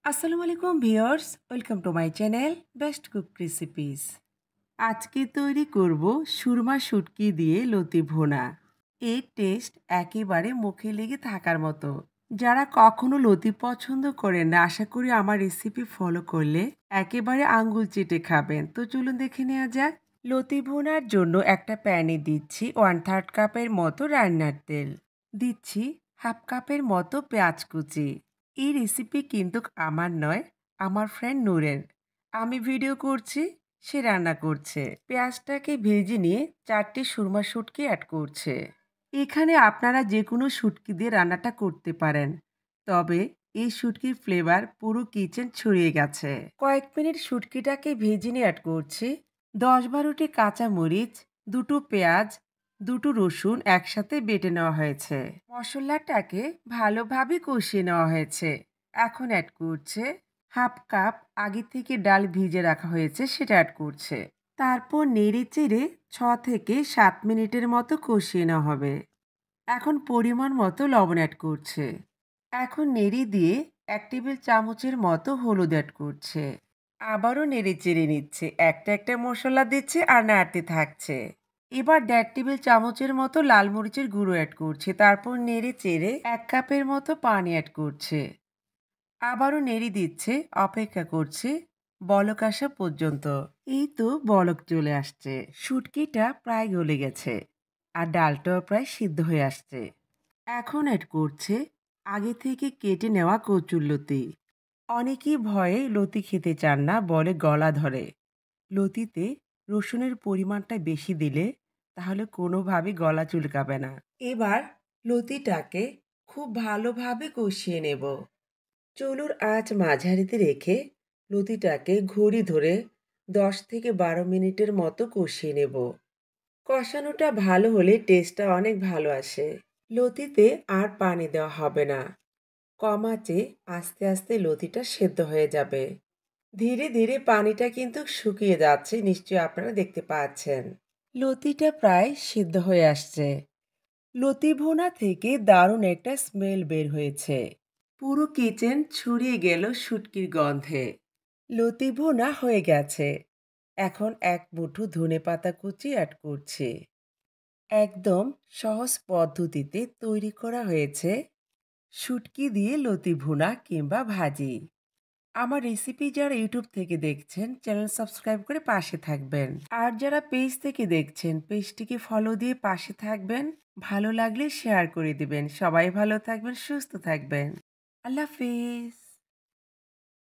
আসসালামু আলাইকুম viewers, welcome to my channel best cook recipes. আজকে তৈরি করব সুরমা শুটকি দিয়ে লতি ভুনা। এর টেস্ট একেবারে মুখে লেগে থাকার মতো। যারা কখনো লতি পছন্দ করেন না, আশা করি আমার রেসিপি ফলো করলে একেবারে আঙ্গুল চেটে খাবেন। তো চলুন দেখে নেওয়া যাক। লতি ভুনার জন্য একটা প্যানে দিচ্ছি 1/3 কাপের মতো রান্নার তেল, দিচ্ছি হাফ কাপের মতো পেঁয়াজ কুচি। এই রেসিপি কিন্তু আমার নয়, আমার ফ্রেন্ড নূরের। আমি ভিডিও করছি, সে রান্না করছে। পেঁয়াজটাকে ভেজে নিয়ে 4টে সুরমা শুটকি অ্যাড করছে। এখানে আপনারা যে কোনো শুটকি দিয়ে রান্নাটা করতে পারেন, তবে এই শুটকির ফ্লেভার পুরো কিচেন ছড়িয়ে গেছে। কয়েক মিনিট শুটকিটাকে ভেজে নিয়ে অ্যাড করছি 10-12টি কাঁচামরিচ, 2টো পেঁয়াজ, 2টো রসুন একসাথে বেটে নেওয়া হয়েছে। মশলাটাকে ভালোভাবে কষিয়ে নেওয়া হয়েছে। এখন অ্যাড করছে হাফ কাপ আগে থেকে ডাল ভিজে রাখা হয়েছে, সেটা অ্যাড করছে। তারপর নেড়ে চেড়ে 6 থেকে 7 মিনিটের মতো কষিয়ে নেওয়া হবে। এখন পরিমাণ মতো লবণ অ্যাড করছে। এখন নেড়ে দিয়ে 1 টেবিল চামচের মতো হলুদ অ্যাড করছে। আবারও নেড়ে চেড়ে নিচ্ছে, একটা একটা মশলা দিচ্ছে আর নাড়তে থাকছে। এবার 1.5 টেবিল চামচের মতো লাল মরিচের গুঁড়ো অ্যাড করছে। তারপর নেড়ে চেড়ে 1 কাপের মতো পানি অ্যাড করছে। আবারও নেড়ে দিচ্ছে, অপেক্ষা করছে বলক আসা পর্যন্ত। এই তো বলক চলে আসছে, শুটকিটা প্রায় গলে গেছে আর ডালটাও প্রায় সিদ্ধ হয়ে আসছে। এখন অ্যাড করছে আগে থেকে কেটে নেওয়া কচুরলতি। অনেকেই ভয়ে লতি খেতে চান না, বলে গলা ধরে। লতিতে রসুনের পরিমাণটা বেশি দিলে তাহলে কোনোভাবে গলা চুলকাবে না। এবার লতিটাকে খুব ভালোভাবে কষিয়ে নেব। চুলোর আঁচ মাঝারিতে রেখে লতিটাকে ঘড়ি ধরে 10 থেকে 12 মিনিটের মতো কষিয়ে নেব। কষানোটা ভালো হলে টেস্টটা অনেক ভালো আসে। লতিতে আর পানি দেওয়া হবে না। কম আঁচে আস্তে আস্তে লতিটা সেদ্ধ হয়ে যাবে। ধীরে ধীরে পানিটা কিন্তু শুকিয়ে যাচ্ছে, নিশ্চয়ই আপনারা দেখতে পাচ্ছেন। লতিটা প্রায় সিদ্ধ হয়ে আসছে। লতি ভুনা থেকে দারুণ একটা স্মেল বের হয়েছে। পুরো কিচেন ছড়িয়ে গেল শুটকির গন্ধে। লতি ভুনা হয়ে গেছে। এখন 1 মুঠো ধনেপাতা কুচি অ্যাড করছি। একদম সহজ পদ্ধতিতে তৈরি করা হয়েছে শুটকি দিয়ে লতি ভুনা কিংবা ভাজি। আমার রেসিপি যারা ইউটিউব থেকে দেখছেন, চ্যানেল সাবস্ক্রাইব করে পাশে থাকবেন। আর যারা পেজ থেকে দেখছেন, পেজটিকে ফলো দিয়ে পাশে থাকবেন। ভালো লাগলে শেয়ার করে দিবেন। সবাই ভালো থাকবেন, সুস্থ থাকবেন। আল্লাহ হাফেজ।